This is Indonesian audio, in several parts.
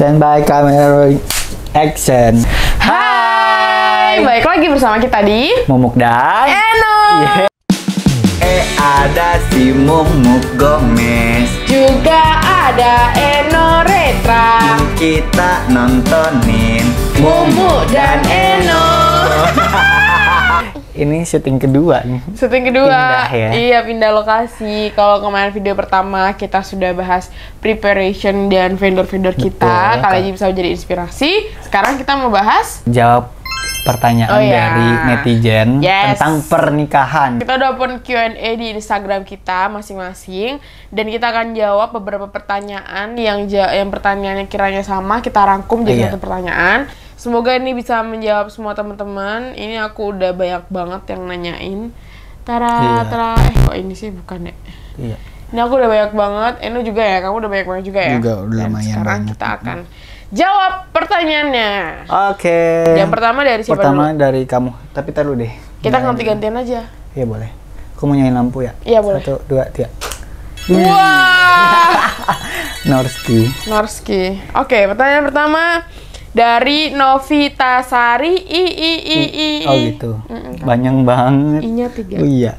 Standby camera action. Hai, balik lagi bersama kita di Mumuk dan Eno. Ada si Mumuk Gomez, Juga ada Eno Retra. kita nontonin Mumu dan Eno. Ini syuting kedua nih. Syuting kedua. Pindah ya? Iya, pindah lokasi. Kalau kemarin video pertama kita sudah bahas preparation dan vendor-vendor kita. Betul. Kali ini bisa jadi inspirasi. Sekarang kita mau bahas Jawab pertanyaan dari netizen tentang pernikahan. Kita udah open Q&A di Instagram kita masing-masing dan kita akan jawab beberapa pertanyaan yang pertanyaannya kiranya sama, kita rangkum jadi satu pertanyaan. Semoga ini bisa menjawab semua teman-teman. Ini aku udah banyak banget yang nanyain. Kok ini sih bukan ya? Iya. Ini aku udah banyak banget. Eno juga ya, kamu udah banyak banget juga ya? Juga udah dan lumayan sekarang banyak. kita akan jawab pertanyaannya. Oke. Yang pertama dari siapa Pertama dulu? dari kamu. Tapi taruh deh. Kita ganti-gantian aja. Iya boleh. Aku mau nyalain lampu ya? Iya, boleh. 1, 2, 3. Wah! Norski. Oke, pertanyaan pertama dari Novitasari I. Oh gitu. Banyak banget. I-nya 3. Oh iya.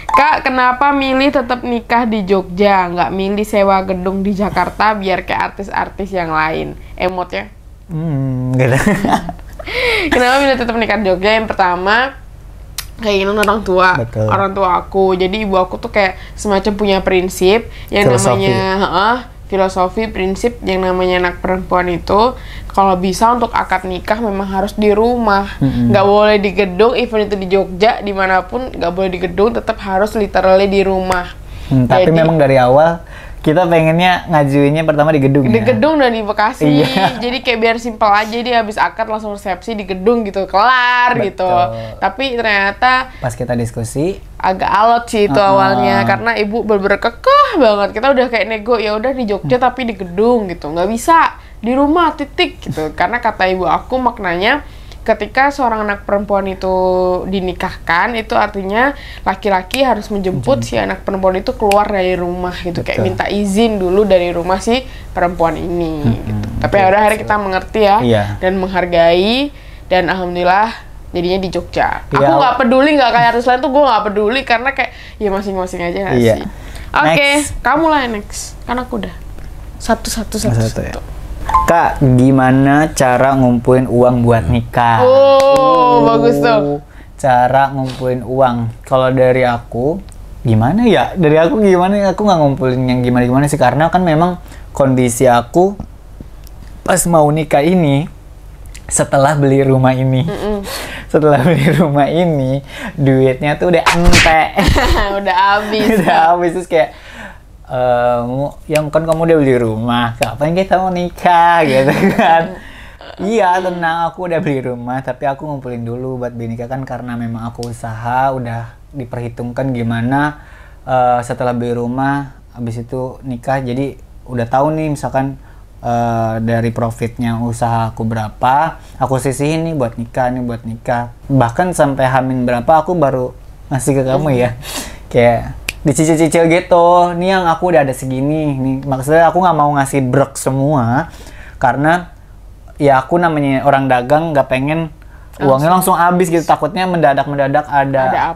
Kak, kenapa milih tetap nikah di Jogja, nggak milih sewa gedung di Jakarta biar kayak artis-artis yang lain? Emot ya? Gitu. Kenapa milih tetap nikah di Jogja? Yang pertama, keinginan orang tua. Betul. Orang tua aku. Jadi ibu aku tuh kayak semacam punya prinsip yang Filosofi. namanya filosofi, prinsip yang namanya anak perempuan itu kalau bisa untuk akad nikah memang harus di rumah, nggak boleh di gedung, even itu di Jogja dimanapun nggak boleh di gedung, tetap harus literally di rumah. Tapi memang dari awal kita pengennya ngajuinnya pertama di gedung. Di ya? gedung dan di Bekasi. Iya. Jadi kayak biar simpel aja, dia habis akad langsung resepsi di gedung gitu, kelar. Betul. Gitu. Tapi ternyata Pas kita diskusi, agak alot sih itu awalnya, karena ibu bener-bener kekeh banget. Kita udah kayak nego, ya udah di Jogja tapi di gedung gitu, nggak bisa di rumah titik gitu. Karena kata ibu aku maknanya ketika seorang anak perempuan itu dinikahkan, itu artinya laki-laki harus menjemput si anak perempuan itu keluar dari rumah gitu. Betul. Kayak minta izin dulu dari rumah si perempuan ini gitu. Tapi akhirnya kita mengerti ya, Iya. dan menghargai, dan alhamdulillah jadinya di Jogja. Iya. Aku nggak peduli, nggak kayak artis lain tuh, gue nggak peduli karena kayak ya masing-masing aja nggak Iya. sih. Oke, Next. kamu lah yang next. Kan aku udah satu. ya. Kak, gimana cara ngumpulin uang buat nikah? Oh, bagus tuh. Cara ngumpulin uang. Kalau dari aku, gimana ya? Dari aku gimana ya? Aku nggak ngumpulin yang gimana-gimana sih. Karena kan memang kondisi aku pas mau nikah ini, setelah beli rumah ini. Setelah beli rumah ini, duitnya tuh udah entek. Udah habis. Udah habis, terus kayak yang kan kamu udah beli rumah, kapan kita mau nikah gitu kan. Iya, tenang, aku udah beli rumah, tapi aku ngumpulin dulu buat beli nikah kan, karena memang aku usaha, udah diperhitungkan gimana setelah beli rumah, habis itu nikah. Jadi udah tahu nih misalkan dari profitnya usaha aku berapa, aku sisihin nih buat nikah. Bahkan sampai hamil berapa aku baru ngasih ke kamu ya. Kayak dicicil-cicil gitu, nih yang aku udah ada segini nih. Maksudnya aku nggak mau ngasih brek semua, karena ya aku namanya orang dagang, nggak pengen uangnya langsung habis gitu. Takutnya mendadak ada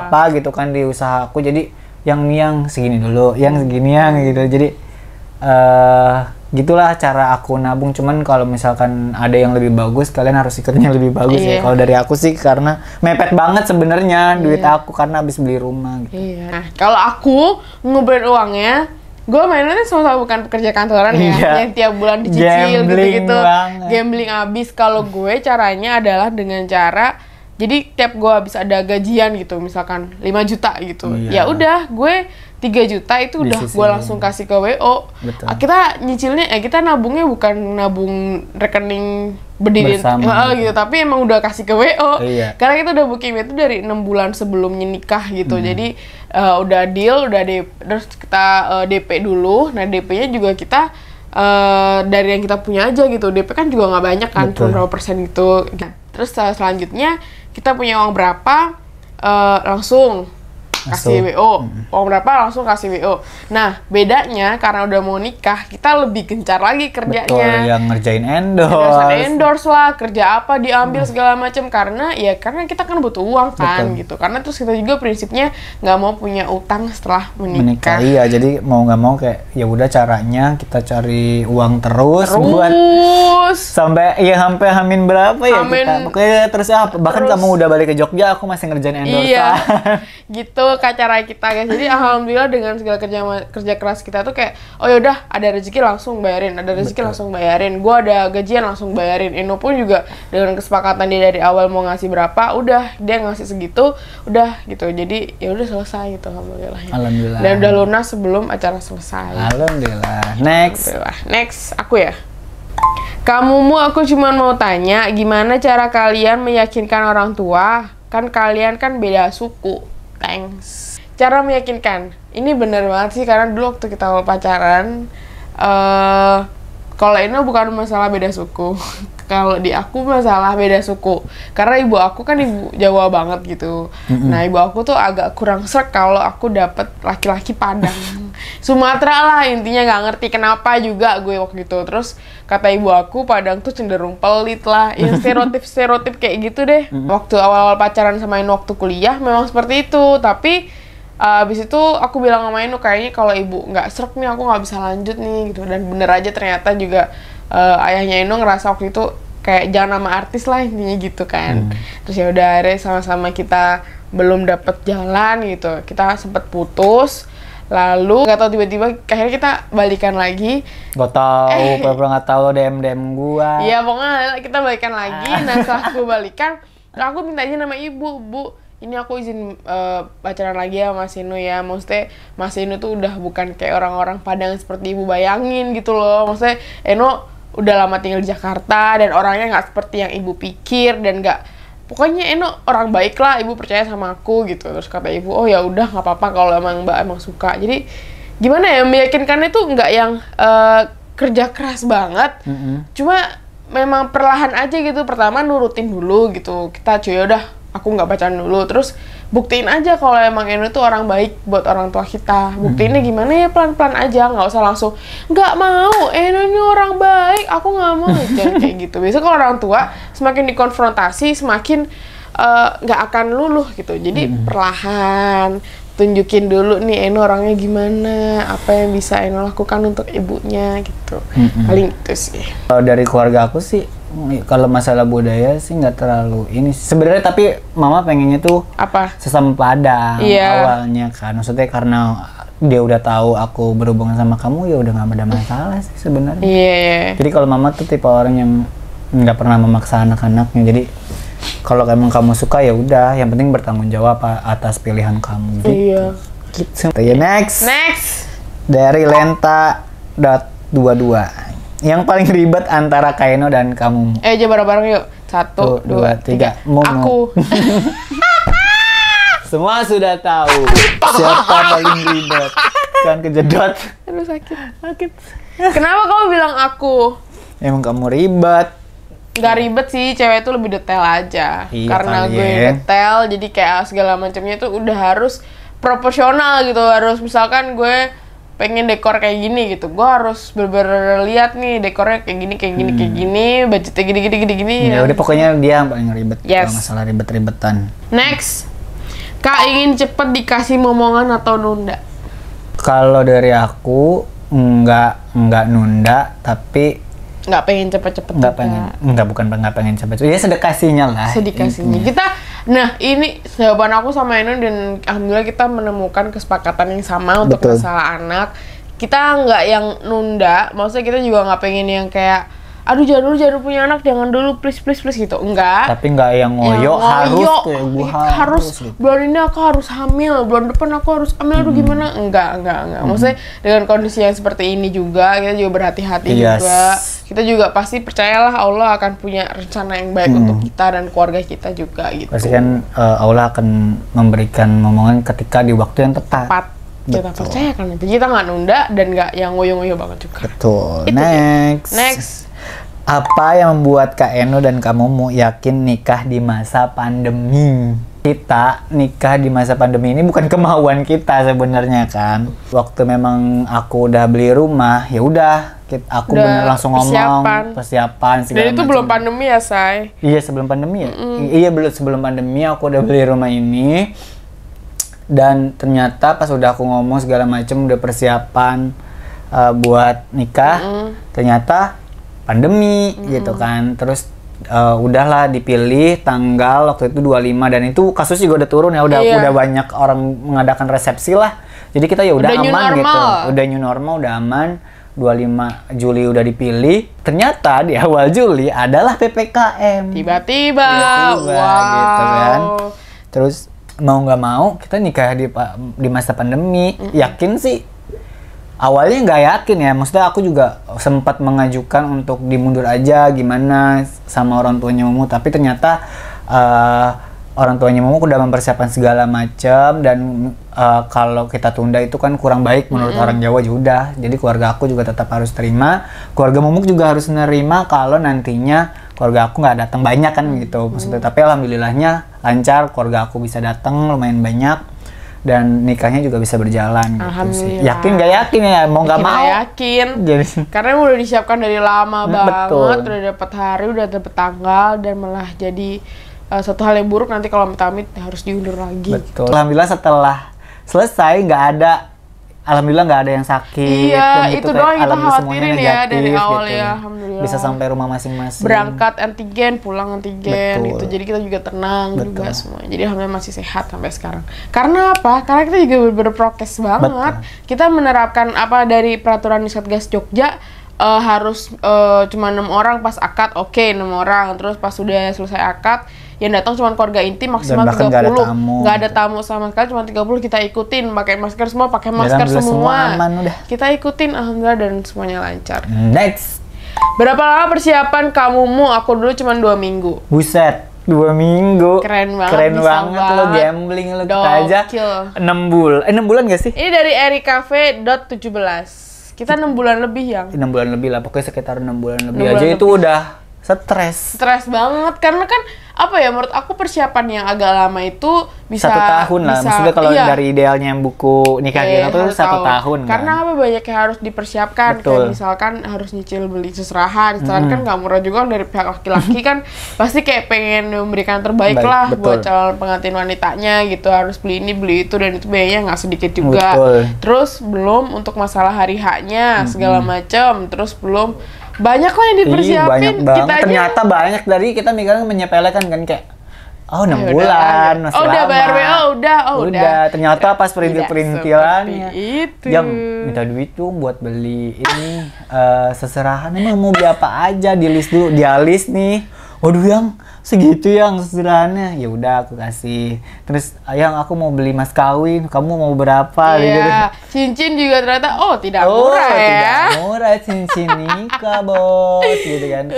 apa gitu kan di usaha aku. Jadi yang segini dulu, yang segini gitu. Jadi gitulah cara aku nabung. Cuman kalau misalkan ada yang lebih bagus, kalian harus ikutnya lebih bagus ya. Kalau dari aku sih karena mepet banget sebenarnya duit aku karena habis beli rumah gitu. Iya. Nah, kalau aku ngumpulin uangnya, gue mainnya sama bukan pekerja kantoran ya, yang tiap bulan dicicil gitu-gitu. Gambling abis. Kalau gue caranya adalah dengan cara, jadi tiap gue habis ada gajian gitu, misalkan 5 juta gitu. Ya udah, gue 3 juta itu udah gue langsung kasih ke WO. Betul. Kita nyicilnya, kita nabungnya bukan nabung rekening berdiri gitu, tapi emang udah kasih ke WO. Karena kita udah booking itu dari 6 bulan sebelumnya nikah gitu. Jadi udah deal, terus kita DP dulu. Nah, DP-nya juga kita dari yang kita punya aja gitu. DP kan juga nggak banyak kan, cuma berapa persen gitu. Terus selanjutnya kita punya uang berapa, langsung kasih WO. Uang berapa langsung kasih WO. Nah, bedanya karena udah mau nikah, kita lebih gencar lagi kerjanya. Betul, yang ngerjain endorse. Endorse lah, kerja apa diambil segala macam karena kita kan butuh uang kan gitu. Karena terus kita juga prinsipnya nggak mau punya utang setelah menikah. Iya, jadi mau nggak mau kayak ya udah caranya kita cari uang terus buat sampai hamin berapa ya kita. Pokoknya terus bahkan kamu udah balik ke Jogja, aku masih ngerjain endorse. Iya. Gitu cara kita guys. Jadi alhamdulillah dengan segala kerja keras kita tuh kayak oh yaudah ada rezeki langsung bayarin, langsung bayarin. Gua ada gajian langsung bayarin. Eno pun juga dengan kesepakatan dia dari awal mau ngasih berapa, udah dia ngasih segitu, udah gitu. Jadi ya udah selesai gitu alhamdulillah. Alhamdulillah. Dan udah lunas sebelum acara selesai. Alhamdulillah. Next aku ya. Kamumu aku cuma mau tanya gimana cara kalian meyakinkan orang tua? Kan kalian kan beda suku. Thanks. Cara meyakinkan. Ini bener banget sih karena dulu waktu kita awal pacaran kalau ini bukan masalah beda suku. Kalau di aku masalah beda suku. Karena ibu aku kan ibu Jawa banget gitu. Nah, ibu aku tuh agak kurang srek kalau aku dapet laki-laki Padang. Sumatera lah intinya, nggak ngerti kenapa juga gue waktu itu. Terus kata ibu aku Padang tuh cenderung pelit lah. Ya stereotip kayak gitu deh. Waktu awal-awal pacaran sama Inu waktu kuliah memang seperti itu. Tapi abis itu aku bilang sama Inu kayaknya kalau ibu nggak srek nih aku nggak bisa lanjut nih gitu. Dan bener aja ternyata juga ayahnya Eno ngerasa waktu itu kayak jangan nama artis lah intinya gitu kan. Terus ya udah akhirnya sama-sama kita belum dapet jalan gitu, kita sempet putus. Lalu nggak tahu tiba-tiba akhirnya kita balikan lagi. Gak tahu, pernah nggak tahu DM gua. Iya pokoknya kita balikan lagi. Nah setelah aku balikan, aku minta izin sama ibu, Bu. Ini aku izin pacaran lagi ya Mas Inu ya. Maksudnya Mas Inu tuh udah bukan kayak orang-orang Padang seperti ibu bayangin gitu loh. Maksudnya Eno udah lama tinggal di Jakarta dan orangnya nggak seperti yang ibu pikir dan pokoknya Eno orang baik lah, ibu percaya sama aku gitu. Terus kata ibu, oh ya udah nggak apa-apa kalau emang Mbak emang suka. Jadi gimana ya meyakinkannya tuh nggak yang kerja keras banget, cuma memang perlahan aja gitu. Pertama nurutin dulu gitu, kita cuy udah aku nggak pacaran dulu, terus buktiin aja kalau emang Eno tuh orang baik buat orang tua kita. Buktiinnya gimana ya, pelan-pelan aja, nggak usah langsung nggak mau Eno ini orang baik, aku nggak mau. Jangan kayak gitu. Biasanya kalau orang tua semakin dikonfrontasi semakin nggak akan luluh gitu. Jadi perlahan tunjukin dulu nih Eno orangnya gimana, apa yang bisa Eno lakukan untuk ibunya gitu. Paling itu sih. Kalau dari keluarga aku sih, kalau masalah budaya sih nggak terlalu ini sebenarnya, tapi mama pengennya tuh apa? Sesama Padang awalnya kan. Maksudnya karena dia udah tahu aku berhubungan sama kamu, ya udah nggak ada masalah sih sebenarnya. Jadi kalau mama tuh tipe orang yang nggak pernah memaksa anak-anaknya. Jadi kalau emang kamu suka ya udah, yang penting bertanggung jawab atas pilihan kamu. Gitu. Ya, next dari Lenta.22. Yang paling ribet antara Kaeno dan kamu. Aja bareng-bareng yuk. 1, 2, 3. Aku. Semua sudah tahu siapa paling ribet. Kan kejedot. Aduh sakit. Kenapa kamu bilang aku? Emang kamu ribet. Gak ribet sih, cewek itu lebih detail aja. Karena gue detail, jadi kayak segala macamnya tuh udah harus proporsional gitu. Harus misalkan gue pengen dekor kayak gini gitu, gue harus bener-bener lihat nih dekornya kayak gini, budgetnya gini. Ya udah pokoknya dia yang paling ribet kalau masalah ribet-ribetan. Next, Kak ingin cepet dikasih momongan atau nunda? Kalau dari aku nggak nunda, tapi nggak pengen cepet-cepet. Nggak pengen cepet. Ya sedekasinya lah. Nah ini jawaban aku sama Eno dan alhamdulillah kita menemukan kesepakatan yang sama untuk masalah anak. Kita nggak yang nunda, maksudnya kita juga nggak pengen yang kayak aduh jangan dulu punya anak, jangan dulu please gitu, enggak. Tapi nggak yang ngoyo harus gitu. Bulan ini aku harus hamil, bulan depan aku harus hamil, aduh gimana, enggak. Maksudnya dengan kondisi yang seperti ini juga kita juga berhati-hati juga. Kita juga pasti percayalah Allah akan punya rencana yang baik untuk kita dan keluarga kita juga gitu. Pasti kan Allah akan memberikan momongan ketika di waktu yang tepat. Kita percayakan itu, kita nggak nunda dan nggak yang ngoyo-ngoyo banget juga. Betul. Itu Next. Apa yang membuat Kak Eno dan kamu yakin nikah di masa pandemi? kita nikah di masa pandemi ini bukan kemauan kita sebenarnya kan. Waktu memang aku udah beli rumah, ya udah aku bener langsung ngomong persiapan segala Dan itu macam. belum pandemi ya, Say? Iya, sebelum pandemi ya. Iya, sebelum pandemi aku udah beli rumah ini. Dan ternyata pas udah aku ngomong segala macam udah persiapan buat nikah, ternyata pandemi gitu kan. Terus udahlah dipilih tanggal waktu itu 25 dan itu kasus juga udah turun ya, udah banyak orang mengadakan resepsi lah. Jadi kita ya udah aman gitu. Udah new normal, udah aman. 25 Juli udah dipilih. Ternyata di awal Juli adalah PPKM. Tiba-tiba. Gitu kan. Terus mau nggak mau kita nikah di masa pandemi. Yakin sih awalnya nggak yakin ya, maksudnya aku juga sempat mengajukan untuk dimundur aja gimana sama orang tuanya Mumu, tapi ternyata orang tuanya Mumu udah mempersiapkan segala macam dan kalau kita tunda itu kan kurang baik menurut orang Jawa juga. Jadi keluarga aku juga tetap harus terima, keluarga Mumu juga harus menerima kalau nantinya keluarga aku nggak datang banyak kan gitu maksudnya. Tapi alhamdulillahnya lancar, keluarga aku bisa datang lumayan banyak dan nikahnya juga bisa berjalan gitu sih. Yakin nggak yakin ya, mau nggak mau yakin. Jadi karena udah disiapkan dari lama banget, udah dapat hari, udah dapat tanggal, dan malah jadi satu hal yang buruk nanti kalau amit-amit harus diundur lagi. Betul. Alhamdulillah setelah selesai alhamdulillah nggak ada yang sakit. Iya, gitu, itu doang kita khawatirin ya dari awal gitu. Ya, alhamdulillah. Bisa sampai rumah masing-masing. Berangkat antigen, pulang antigen, itu. Jadi kita juga tenang juga semua. Jadi alhamdulillah masih sehat sampai sekarang. Karena apa? Karena kita juga berprokes banget. Kita menerapkan dari peraturan di Satgas Jogja harus cuma 6 orang pas akad, 6 orang. Terus pas sudah selesai akad, yang datang cuma keluarga inti maksimal 30. Nggak ada tamu sama sekali, cuma 30. Kita ikutin, pakai masker semua, semua. Aman, udah. Kita ikutin, alhamdulillah, dan semuanya lancar. Next. Berapa lama persiapan kamumu? Aku dulu cuma 2 minggu. Buset, 2 minggu. Keren banget. Keren banget lo, gambling lo. Kita aja 6 bulan. 6 bulan gak sih? Ini dari ericafe.17. Kita 6 bulan lebih yang. 6 bulan lebih lah, pokoknya sekitar 6 bulan lebih aja itu udah stres banget karena kan menurut aku persiapan yang agak lama itu bisa 1 tahun lah, maksudnya kalau dari idealnya yang buku nikah kita tuh 1 tahun karena kan? Banyak yang harus dipersiapkan. Kayak misalkan harus nyicil beli seserahan kan nggak murah juga dari pihak laki-laki kan pasti kayak pengen memberikan terbaik lah buat calon pengantin wanitanya gitu, harus beli ini beli itu dan itu biayanya nggak sedikit juga. Terus belum untuk masalah hari H-nya segala macam, terus belum banyak lah yang dipersiapin. Banyak banget. Ternyata banyak dari kita mikirnya menyepelekan kan kayak 6 bulan masih lama. Udah bayar WO, udah. Ternyata pas perintilannya yang minta duit tuh buat beli ini seserahan. Emang mau beli apa aja, di list dulu, dia list nih. Waduh yang segitu yang seserahannya. Ya udah aku kasih. Terus yang aku mau beli mas kawin, kamu mau berapa? Iya. Gitu. Cincin juga ternyata tidak murah ya. Tidak murah cincin nikah bos, gitu kan.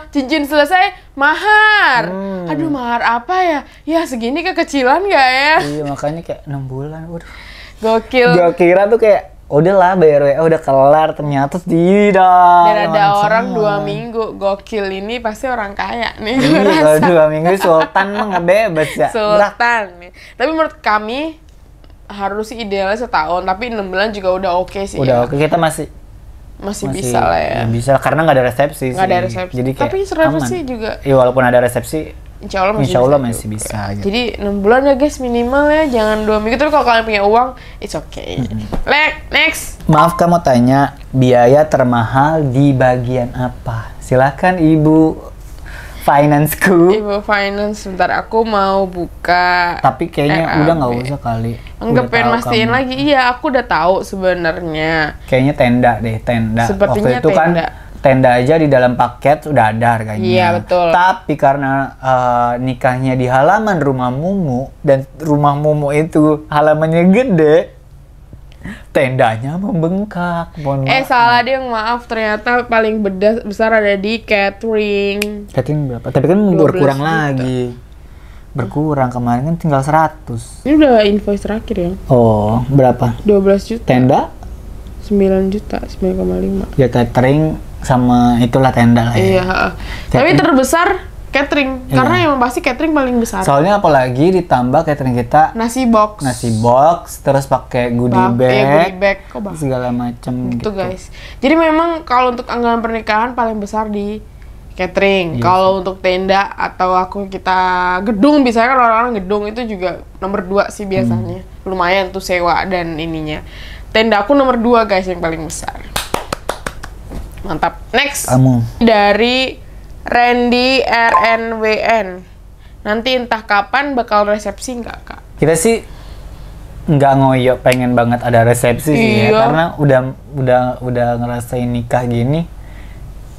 Cincin selesai mahar. Aduh mahar apa ya? Ya segini kekecilan nggak ya? Iya makanya kayak 6 bulan. Waduh. Gokil. Gua kira tuh kayak udahlah bayar WA udah kelar, ternyata tidak. Dan ada orang 2 minggu. Gokil, ini pasti orang kaya nih. Iya, 2 minggu sultan mah nggak bebas ya. Sultan nih. Tapi menurut kami harus sih idealnya 1 tahun, tapi 6 bulan juga udah oke sih. Udah oke, kita masih bisa lah ya. Bisa karena nggak ada resepsi. Nggak ada resepsi. Jadi kayak tapi resepsi juga. Iya walaupun ada resepsi, Insya Allah masih bisa. Gitu. Jadi 6 bulan ya guys minimal ya, jangan 2 minggu. Tapi kalau kalian punya uang, it's okay. Next. Maaf kamu tanya, biaya termahal di bagian apa? Silakan Ibu Financeku. Ibu Finance, sebentar aku mau buka. Tapi kayaknya udah nggak usah kali. Enggak, pengen mastiin lagi. Iya, aku udah tahu sebenarnya. Kayaknya tenda. Sepertinya waktu itu tenda. Kan tenda aja di dalam paket udah ada harganya. Iya betul. Tapi karena nikahnya di halaman rumah Mumu dan rumah Mumu itu halamannya gede, tendanya membengkak. Salah dia, maaf, ternyata paling besar ada di catering. Catering berapa? Tapi kan berkurang lagi. Berkurang, kemarin kan tinggal 100. Ini udah invoice terakhir ya. Oh, berapa? 12 juta. Tenda? 9 juta, 9,5. Ya catering sama itulah tenda lah ya. Iya, tapi terbesar catering. Karena emang pasti catering paling besar. Soalnya apalagi ditambah catering kita nasi box, terus pakai goodie bag, segala macam gitu guys. Jadi memang kalau untuk anggaran pernikahan paling besar di catering. Kalau untuk tenda atau kita gedung, biasanya kan orang-orang gedung itu juga nomor 2 sih biasanya. Lumayan tuh sewa dan ininya. Tenda aku nomor 2 guys, yang paling besar. Mantap. Next. Kamu. Dari Randy RNWN. Nanti entah kapan bakal resepsi nggak, Kak? Kita sih nggak ngoyo pengen banget ada resepsi sih ya, karena udah ngerasain nikah gini.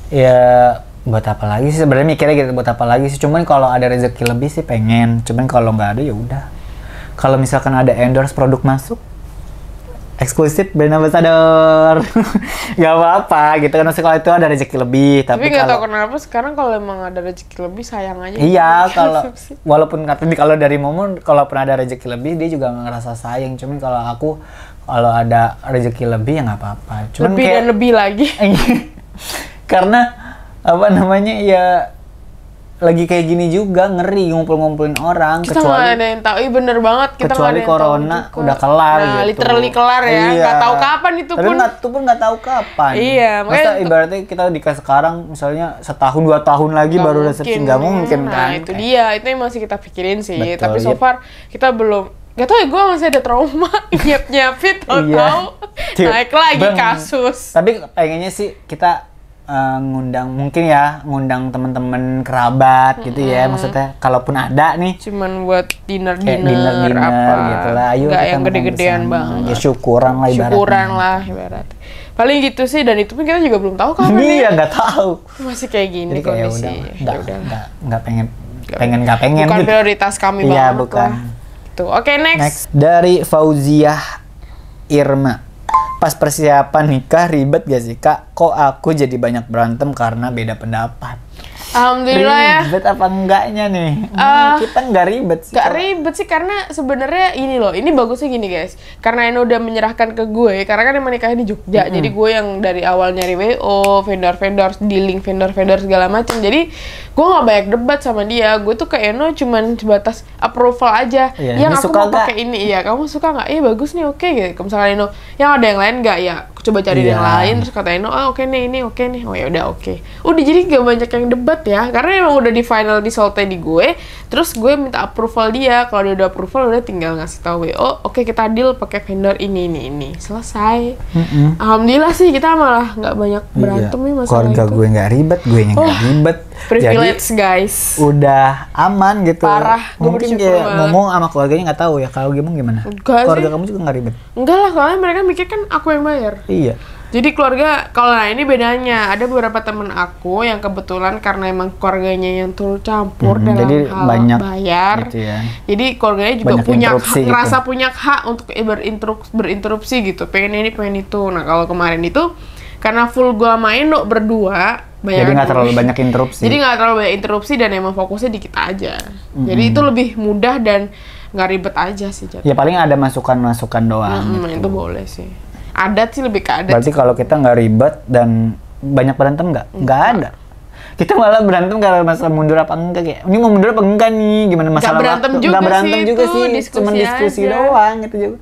Ya buat apa lagi sih sebenarnya, mikirnya gitu, buat apa lagi sih. Cuman kalau ada rezeki lebih sih pengen. Cuman kalau nggak ada ya udah. Kalau misalkan ada endorse produk masuk, eksklusif brand ambassador, nggak apa-apa gitu kan. Maksudnya kalau itu ada rezeki lebih, tapi nggak tahu kenapa sekarang kalau emang ada rezeki lebih sayang aja. Iya, kalau walaupun kalau dari Momo kalau pernah ada rezeki lebih dia juga ngerasa sayang. Cuman kalau aku kalau ada rezeki lebih ya nggak apa-apa. Cuman lebih kayak, dan lebih lagi. Karena apa namanya ya, lagi kayak gini juga ngeri ngumpul-ngumpulin orang. Kita nggak ada yang tahu, bener banget. Kita kecuali corona udah kelar gitu. Literally kelar ya, nggak tahu kapan itu pun. Tapi nggak tahu kapan. Iya, masa ibaratnya kita nikah sekarang, misalnya setahun 2 tahun lagi baru resepsi, nggak mungkin kan? Nah itu dia, itu yang masih kita pikirin sih. Betul, tapi so far kita belum. Gak tau ya, gue masih ada trauma nyiap-nyiapin, tahu naik lagi kasus. Tapi pengennya sih kita ngundang teman-teman kerabat gitu ya, maksudnya kalaupun ada nih cuman buat dinner apa gitu lah, ayo nggak yang gede-gedean banget ya, syukuran lah ibarat paling gitu sih. Dan itu pun kita juga belum tahu kapan nih. Iya, nggak tahu masih kayak gini kondisi. Nggak pengen bukan gitu. Prioritas kami iya, banget bukan lah. Tuh, oke, next dari Fauziah Irma. Pas persiapan nikah ribet gak sih, Kak? Kok aku jadi banyak berantem karena beda pendapat? Alhamdulillah ya. Ribet apa enggaknya nih? Kita nggak ribet sih. Nggak ribet sih, karena sebenarnya ini loh, ini bagusnya gini guys. Karena Eno udah menyerahkan ke gue, karena kan emang nikahnya di Jogja. Jadi gue yang dari awal nyari WO, vendor-vendor, dealing vendor-vendor segala macam. Jadi gue nggak banyak debat sama dia. Gue tuh ke Eno cuman sebatas approval aja. Iya, yang aku mau pakai ini, iya kamu suka nggak? Iya bagus nih, oke gitu. Misalnya Eno, yang ada yang lain nggak ya? Aku coba cari yang lain. Terus kata Eno, oke nih, ini oke nih. Oh ya udah oke. Udah, jadi gak banyak yang debat ya, karena emang udah di final resultnya di gue. Terus gue minta approval dia. Kalau dia udah approval, udah tinggal ngasih tahu WO, oke kita deal pakai vendor ini selesai. Alhamdulillah sih kita malah nggak banyak berantem nih masalah keluarga itu. Gue nggak ribet, gue yang nggak ribet. Privilege jadi, guys. Udah aman gitu. Parah. Mungkin kayak ngomong sama keluarganya nggak tahu ya. Kalau gimana? Keluarga kamu juga nggak ribet? Enggak lah, soalnya mereka mikir kan aku yang bayar. Iya. Jadi keluarga, kalau ini bedanya, ada beberapa temen aku yang kebetulan karena emang keluarganya yang turut campur dalam jadi hal banyak bayar. Gitu ya. Jadi keluarganya juga banyak punya gitu. ngerasa punya hak untuk berinterupsi gitu. Pengen ini, pengen itu. Nah kalau kemarin itu karena full gua main berdua, jadi nggak terlalu banyak interupsi. Jadi nggak terlalu banyak interupsi dan emang fokusnya di kita aja. Jadi itu lebih mudah dan nggak ribet aja sih. Ya paling ada masukan-masukan doang. Gitu. Itu boleh sih. Adat sih lebih ke adat. Berarti kalau kita nggak ribet dan banyak berantem nggak ada. Kita malah berantem karena masalah mundur apa enggak, kayak ini mau mundur apa enggak nih, gimana masalah berantem waktu. juga Nggak berantem juga sih, cuma aja. diskusi doang gitu juga.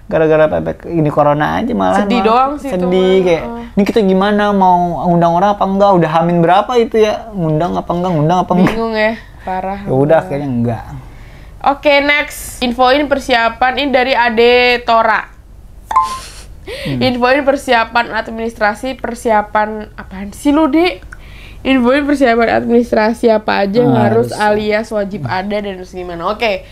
Gara-gara ini corona aja malah. Sedih doang sih. Sedih kayak ini kita gimana mau ngundang orang apa enggak, udah hamin berapa itu ya, ngundang apa enggak. Bingung ya, parah. Ya udah kayaknya enggak. Oke, next. Infoin persiapan ini dari Ade Tora. Infoin persiapan administrasi, persiapan apaan sih lu, Dek? Infoin persiapan administrasi apa aja yang harus alias wajib ada dan harus gimana. Oke,